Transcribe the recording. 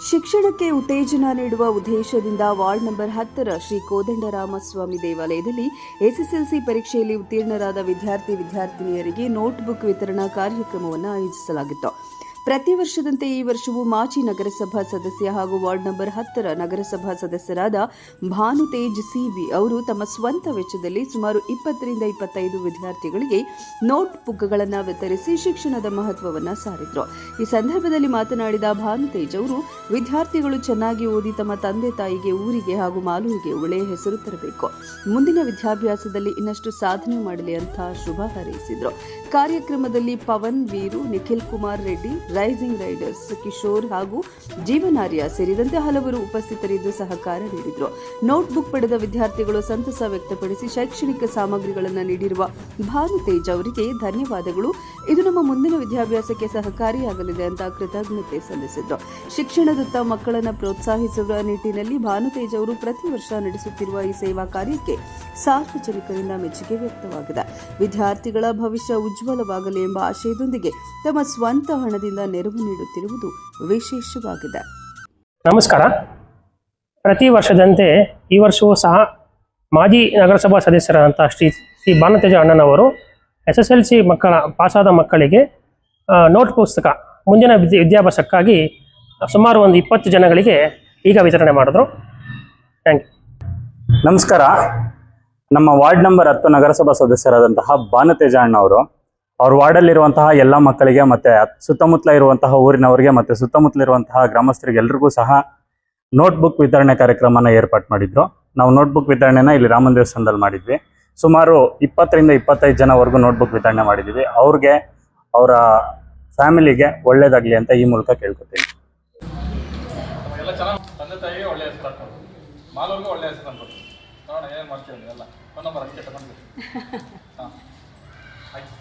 ಶಿಕ್ಷಣಕ್ಕೆ ಉತ್ತೇಜನ ನೀಡುವ ಉದ್ದೇಶದಿಂದ ವಾರ್ಡ್ ನಂಬರ್ 10ರ ಶ್ರೀ ಕೋದಂಡರಾಮಸ್ವಾಮಿ ದೇವಾಲಯದಲ್ಲಿ ಎಸ್ಎಸ್ಎಲ್ಸಿ ಪರೀಕ್ಷೆಯಲ್ಲಿ ಉತ್ತೀರ್ಣರಾದ ವಿದ್ಯಾರ್ಥಿನಿಯರಿಗೆ ನೋಟ್ಬುಕ್ ವಿತರಣಾ ಕಾರ್ಯಕ್ರಮವನ್ನು ಆಯೋಜಿಸಲಾಗಿತ್ತು. ಪ್ರತಿ ವರ್ಷದಂತೆ ಈ ವರ್ಷವೂ ಮಾಜಿ ನಗರಸಭಾ ಸದಸ್ಯ ಹಾಗೂ ವಾರ್ಡ್ ನಂಬರ್ 10ರ ನಗರಸಭಾ ಸದಸ್ಯರಾದ ಭಾನುತೇಜ್ ಸಿವಿ ಅವರು ತಮ್ಮ ಸ್ವಂತ ವೆಚ್ಚದಲ್ಲಿ ಸುಮಾರು 20ರಿಂದ 25 ವಿದ್ಯಾರ್ಥಿಗಳಿಗೆ ನೋಟ್ ಬುಕ್ಗಳನ್ನು ವಿತರಿಸಿ ಶಿಕ್ಷಣದ ಮಹತ್ವವನ್ನು ಸಾರಿದರು. ಈ ಸಂದರ್ಭದಲ್ಲಿ ಮಾತನಾಡಿದ ಭಾನುತೇಜ್ ಅವರು ವಿದ್ಯಾರ್ಥಿಗಳು ಚೆನ್ನಾಗಿ ಓದಿ ತಮ್ಮ ತಂದೆ ತಾಯಿಗೆ, ಊರಿಗೆ ಹಾಗೂ ಮಾಲೂರಿಗೆ ಒಳ್ಳೆಯ ಹೆಸರು ತರಬೇಕು, ಮುಂದಿನ ವಿದ್ಯಾಭ್ಯಾಸದಲ್ಲಿ ಇನ್ನಷ್ಟು ಸಾಧನೆ ಮಾಡಲಿ ಅಂತ ಶುಭ ಹಾರೈಸಿದರು. ಕಾರ್ಯಕ್ರಮದಲ್ಲಿ ಪವನ್ ವೀರು, ನಿಖಿಲ್ ಕುಮಾರ್ ರೆಡ್ಡಿ, ರೈಸಿಂಗ್ ರೈಡರ್ಸ್ ಕಿಶೋರ್ ಹಾಗೂ ಜೀವನಾರ್ಯ ಸೇರಿದಂತೆ ಹಲವರು ಉಪಸ್ಥಿತರಿದ್ದು ಸಹಕಾರ ನೀಡಿದರು. ನೋಟ್ಬುಕ್ ಪಡೆದ ವಿದ್ಯಾರ್ಥಿಗಳು ಸಂತಸ ವ್ಯಕ್ತಪಡಿಸಿ ಶೈಕ್ಷಣಿಕ ಸಾಮಗ್ರಿಗಳನ್ನು ನೀಡಿರುವ ಭಾನುತೇಜ್ ಅವರಿಗೆ ಧನ್ಯವಾದಗಳು, ಇದು ನಮ್ಮ ಮುಂದಿನ ವಿದ್ಯಾಭ್ಯಾಸಕ್ಕೆ ಸಹಕಾರಿಯಾಗಲಿದೆ ಅಂತ ಕೃತಜ್ಞತೆ ಸಲ್ಲಿಸಿದರು. ಶಿಕ್ಷಣದತ್ತ ಮಕ್ಕಳನ್ನು ಪ್ರೋತ್ಸಾಹಿಸುವ ನಿಟ್ಟಿನಲ್ಲಿ ಭಾನುತೇಜ್ ಅವರು ಪ್ರತಿ ವರ್ಷ ನಡೆಸುತ್ತಿರುವ ಈ ಸೇವಾ ಕಾರ್ಯಕ್ಕೆ ಸಾರ್ವಜನಿಕರಿಂದ ಮೆಚ್ಚುಗೆ ವ್ಯಕ್ತವಾಗಿದೆ. ವಿದ್ಯಾರ್ಥಿಗಳ ಭವಿಷ್ಯ ಉಜ್ವಲವಾಗಲಿ ಎಂಬ ಆಶಯದೊಂದಿಗೆ ತಮ್ಮ ಸ್ವಂತ ಹಣದಿಂದ ನೆರವು ನೀಡುತ್ತಿರುವುದು ವಿಶೇಷವಾಗಿದೆ. ನಮಸ್ಕಾರ. ಪ್ರತಿ ವರ್ಷದಂತೆ ಈ ವರ್ಷವೂ ಸಹ ಮಾಜಿ ನಗರಸಭಾ ಸದಸ್ಯರಾದಂಥ ಶ್ರೀ ಭಾನುತೇಜ ಅಣ್ಣನವರು SSLC ಪಾಸಾದ ಮಕ್ಕಳಿಗೆ ನೋಟ್ ಪುಸ್ತಕ ಮುಂದಿನ ವಿದ್ಯಾಭ್ಯಾಸಕ್ಕಾಗಿ ಸುಮಾರು ಒಂದು 20 ಜನಗಳಿಗೆ ಈಗ ವಿತರಣೆ ಮಾಡಿದ್ರು. Thank you. ನಮಸ್ಕಾರ. ನಮ್ಮ ವಾರ್ಡ್ ನಂಬರ್ 10 ನಗರಸಭಾ ಸದಸ್ಯರಾದಂತಹ ಭಾನುತೇಜ ಅಣ್ಣವರು ಅವ್ರ ವಾರ್ಡಲ್ಲಿರುವಂತಹ ಎಲ್ಲ ಮಕ್ಕಳಿಗೆ ಮತ್ತು ಸುತ್ತಮುತ್ತಲ ಇರುವಂತಹ ಊರಿನವರಿಗೆ ಮತ್ತು ಸುತ್ತಮುತ್ತಲಿರುವಂತಹ ಗ್ರಾಮಸ್ಥರಿಗೆ ಎಲ್ರಿಗೂ ಸಹ ನೋಟ್ಬುಕ್ ವಿತರಣೆ ಕಾರ್ಯಕ್ರಮನ ಏರ್ಪಾటు ಮಾಡಿದ್ರು. ನಾವು ನೋಟ್ಬುಕ್ ವಿತರಣೆನ ಇಲ್ಲಿ ರಾಮನ ದೇವಸ್ಥಾನದಲ್ಲಿ ಮಾಡಿದ್ವಿ. ಸುಮಾರು 20ರಿಂದ 25 ಜನವರೆಗೂ ನೋಟ್ಬುಕ್ ವಿತರಣೆ ಮಾಡಿದ್ದೀವಿ. ಅವ್ರಿಗೆ, ಅವರ ಫ್ಯಾಮಿಲಿಗೆ ಒಳ್ಳೇದಾಗಲಿ ಅಂತ ಈ ಮೂಲಕ ಕೇಳ್ಕೊತೀನಿ. ಎಲ್ಲ ಚೆನ್ನಾಗಿ ತಂದೆ ತಾಯಿಗೆ ಒಳ್ಳೆಯ ಹೆಸರು ಹಾಕ್ಬೋದು, ಮಾಲೂರಿಗೆ ಒಳ್ಳೆಯ ಹೆಸರು ಅನ್ಬೋದು. ನೋಡೋಣ ಏನು ಮಾಡ್ತೀವಿ ಎಲ್ಲ. ಫೋನ್ ನಂಬರ್ ಹಂಗೆ ತಗೊಂಡು ಹಾಂ ಆಯ್ತು.